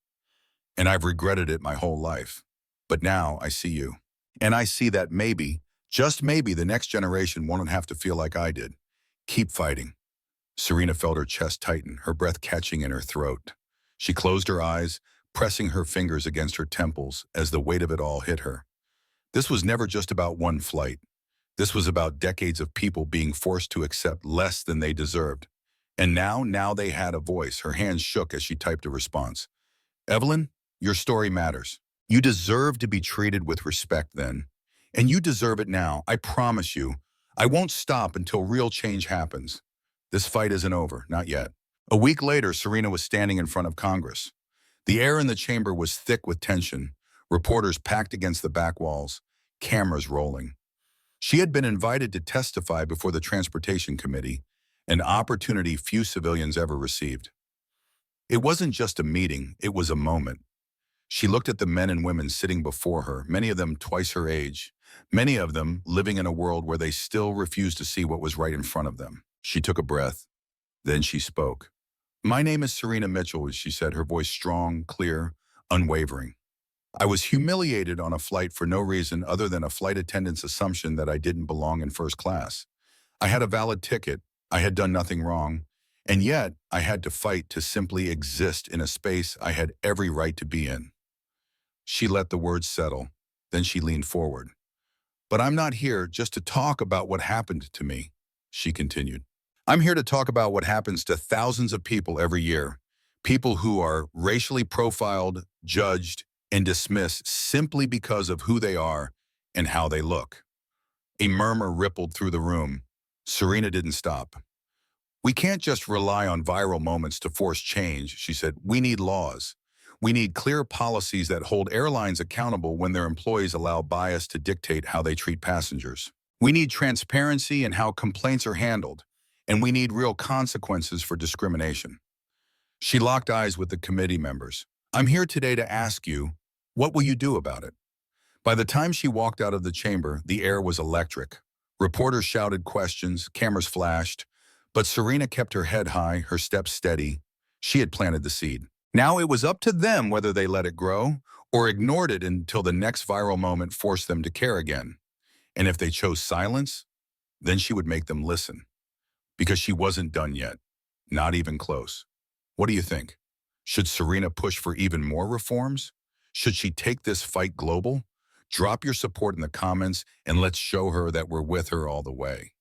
A: And I've regretted it my whole life. But now I see you. And I see that maybe, just maybe, the next generation won't have to feel like I did. Keep fighting. Serena felt her chest tighten, her breath catching in her throat. She closed her eyes, pressing her fingers against her temples as the weight of it all hit her. This was never just about one flight. This was about decades of people being forced to accept less than they deserved. And now they had a voice. Her hands shook as she typed a response. Evelyn, your story matters. You deserve to be treated with respect then. And you deserve it now. I promise you. I won't stop until real change happens. This fight isn't over, not yet. A week later, Serena was standing in front of Congress. The air in the chamber was thick with tension, reporters packed against the back walls, cameras rolling. She had been invited to testify before the Transportation Committee, an opportunity few civilians ever received. It wasn't just a meeting, it was a moment. She looked at the men and women sitting before her, many of them twice her age, many of them living in a world where they still refused to see what was right in front of them. She took a breath. Then she spoke. My name is Serena Mitchell, she said, her voice strong, clear, unwavering. I was humiliated on a flight for no reason other than a flight attendant's assumption that I didn't belong in first class. I had a valid ticket, I had done nothing wrong, and yet I had to fight to simply exist in a space I had every right to be in. She let the words settle, then she leaned forward. But I'm not here just to talk about what happened to me, she continued. I'm here to talk about what happens to thousands of people every year, people who are racially profiled, judged, and dismissed simply because of who they are and how they look. A murmur rippled through the room. Serena didn't stop. We can't just rely on viral moments to force change, she said. We need laws. We need clear policies that hold airlines accountable when their employees allow bias to dictate how they treat passengers. We need transparency in how complaints are handled, and we need real consequences for discrimination. She locked eyes with the committee members. I'm here today to ask you, what will you do about it? By the time she walked out of the chamber, the air was electric. Reporters shouted questions, cameras flashed, but Serena kept her head high, her steps steady. She had planted the seed. Now it was up to them whether they let it grow or ignored it until the next viral moment forced them to care again. And if they chose silence, then she would make them listen. Because she wasn't done yet, not even close. What do you think? Should Serena push for even more reforms? Should she take this fight global? Drop your support in the comments and let's show her that we're with her all the way.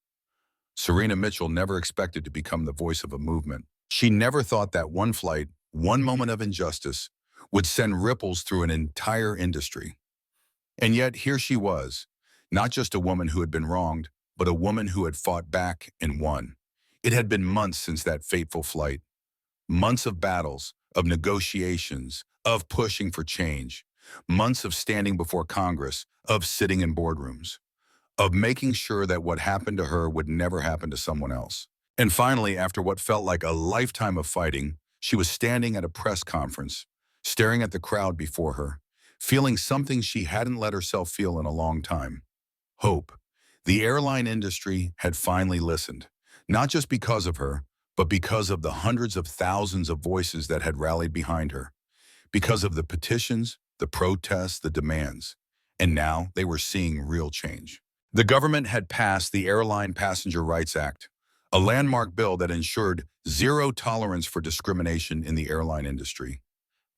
A: Serena Mitchell never expected to become the voice of a movement. She never thought that one flight, one moment of injustice, would send ripples through an entire industry. And yet here she was, not just a woman who had been wronged, but a woman who had fought back and won. It had been months since that fateful flight. Months of battles, of negotiations, of pushing for change. Months of standing before Congress, of sitting in boardrooms, of making sure that what happened to her would never happen to someone else. And finally, after what felt like a lifetime of fighting, she was standing at a press conference, staring at the crowd before her, feeling something she hadn't let herself feel in a long time. Hope. The airline industry had finally listened, not just because of her, but because of the hundreds of thousands of voices that had rallied behind her, because of the petitions, the protests, the demands. And now they were seeing real change. The government had passed the Airline Passenger Rights Act, a landmark bill that ensured zero tolerance for discrimination in the airline industry.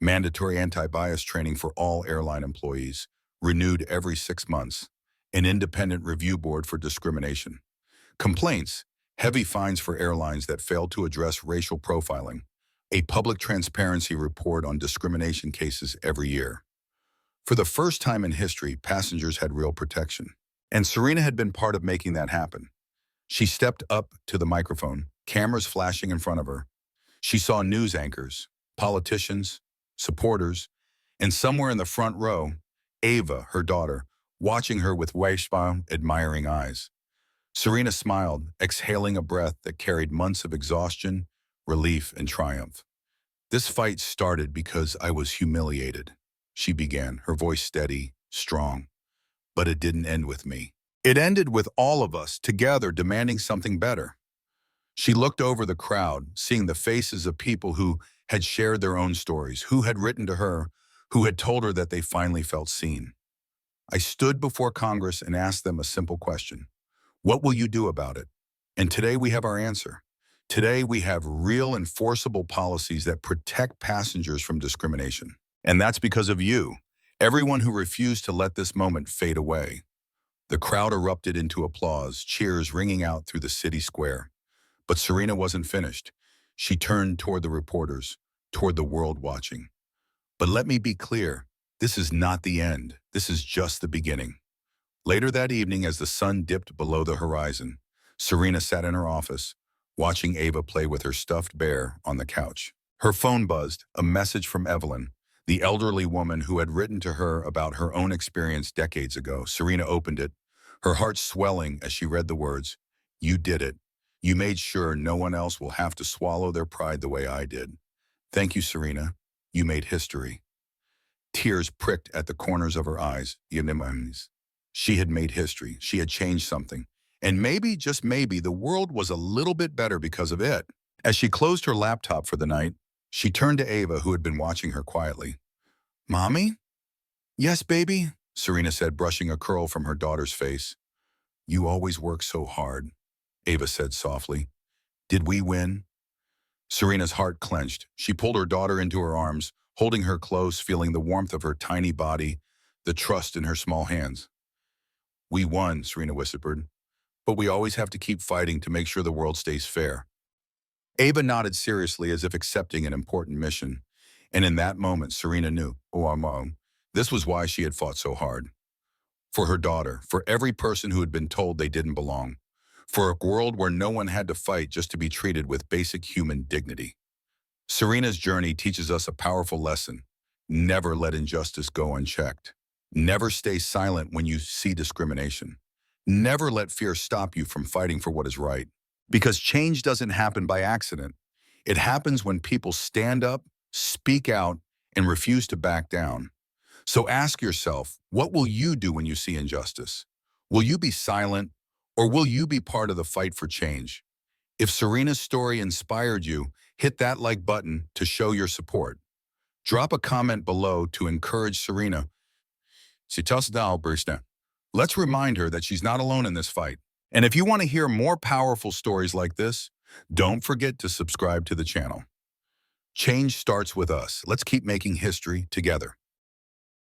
A: Mandatory anti-bias training for all airline employees, renewed every 6 months. An independent review board for discrimination. Complaints, heavy fines for airlines that failed to address racial profiling. A public transparency report on discrimination cases every year. For the first time in history, passengers had real protection. And Serena had been part of making that happen. She stepped up to the microphone, cameras flashing in front of her. She saw news anchors, politicians, supporters, and somewhere in the front row, Ava, her daughter, watching her with wide-smiled, admiring eyes. Serena smiled, exhaling a breath that carried months of exhaustion, relief, and triumph. This fight started because I was humiliated, she began, her voice steady, strong. But it didn't end with me. It ended with all of us together demanding something better. She looked over the crowd, seeing the faces of people who had shared their own stories, who had written to her, who had told her that they finally felt seen. I stood before Congress and asked them a simple question. What will you do about it? And today we have our answer. Today we have real enforceable policies that protect passengers from discrimination. And that's because of you. Everyone who refused to let this moment fade away. The crowd erupted into applause, cheers ringing out through the city square. But Serena wasn't finished. She turned toward the reporters, toward the world watching. But let me be clear, this is not the end. This is just the beginning. Later that evening, as the sun dipped below the horizon, Serena sat in her office, watching Ava play with her stuffed bear on the couch. Her phone buzzed, a message from Evelyn, the elderly woman who had written to her about her own experience decades ago. Serena opened it, her heart swelling as she read the words, "You did it. You made sure no one else will have to swallow their pride the way I did. Thank you, Serena. You made history." Tears pricked at the corners of her eyes. She had made history. She had changed something. And maybe, just maybe, the world was a little bit better because of it. As she closed her laptop for the night, she turned to Ava, who had been watching her quietly. "Mommy?" "Yes, baby," Serena said, brushing a curl from her daughter's face. "You always work so hard," Ava said softly. "Did we win?" Serena's heart clenched. She pulled her daughter into her arms, holding her close, feeling the warmth of her tiny body, the trust in her small hands. "We won," Serena whispered, "but we always have to keep fighting to make sure the world stays fair." Ava nodded seriously as if accepting an important mission. And in that moment, Serena knew, this was why she had fought so hard. For her daughter, for every person who had been told they didn't belong. For a world where no one had to fight just to be treated with basic human dignity. Serena's journey teaches us a powerful lesson. Never let injustice go unchecked. Never stay silent when you see discrimination. Never let fear stop you from fighting for what is right. Because change doesn't happen by accident. It happens when people stand up, speak out, and refuse to back down. So ask yourself, what will you do when you see injustice? Will you be silent, or will you be part of the fight for change? If Serena's story inspired you, hit that like button to show your support. Drop a comment below to encourage Serena. Let's remind her that she's not alone in this fight. And if you want to hear more powerful stories like this, don't forget to subscribe to the channel. Change starts with us. Let's keep making history together.